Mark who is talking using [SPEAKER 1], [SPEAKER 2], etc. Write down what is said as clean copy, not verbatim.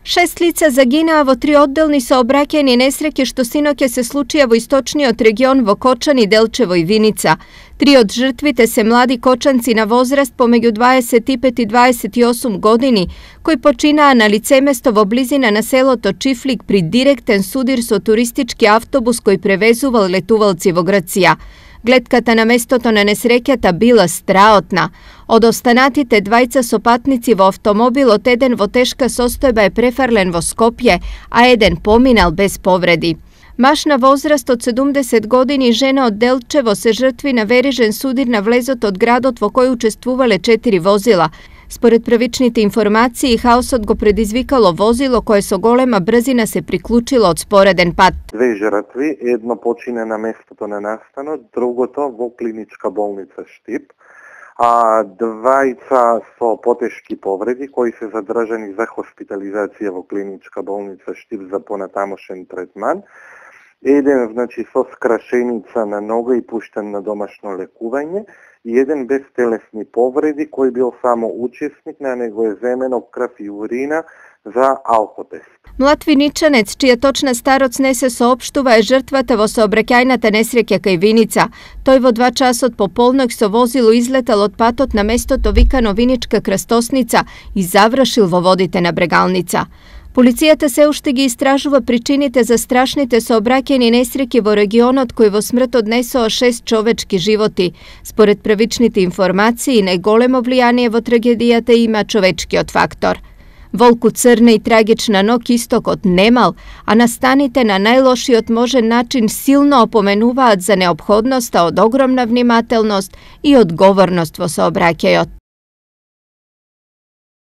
[SPEAKER 1] 6 lica загинаа во 3 одделни сообраќајни несреќи што синоќа се случија во источниот регион во Кочани, Делчево и Виница. 3 од жртвите се млади кочанци на возраст помеѓу 25 и 28 години, кои починаа на лицеместо во близина на селото Чифлик при директен судир со туристички автобус кој превезувал летувалци во Грција. Гледката на местото на несреќата била страотна. Од останатите двајца со патници во автомобилот, еден во тешка состојба е префрлен во Скопје, а еден поминал без повреди. Маж на возраст од 70 години и жена од Делчево се жртви на верижен судир на влезот од градот во кој учествувале 4 возила. Според првичните информации, хаосот го предизвикало возило кое со голема брзина се приклучило од спореден пат.
[SPEAKER 2] 2 жртви, едно почине на местото на настанот, другото во клиничка болница Штип, а двајца со потешки повреди кои се задржани за хоспитализација во клиничка болница Штип за понатамошен третман. Еден со скрашеница на нога и пуштен на домашно лекување и еден без телесни повреди кој бил само учесник, на него е земено крв и урина за алкотест.
[SPEAKER 1] Млад виничанец, чија точна старост не се соопштува, е жртвата во сообраќајната несреќа кај Виница. Тој во 2 часот пополнок со возило излетал од патот на местото викано Виничка крстосница и завршил во водите на Брегалница. Полицијата се уште ги истражува причините за страшните сообраќајни несреќи во регионот кој во смрт однесоа 6 човечки животи. Според првичните информации, најголемо влијание во трагедијата има човечкиот фактор. Волку црна и трагична ног истокот немал, а настаните на најлошиот можен начин силно опоменуваат за неопходноста од огромна внимателност и одговорност во сообраќајот.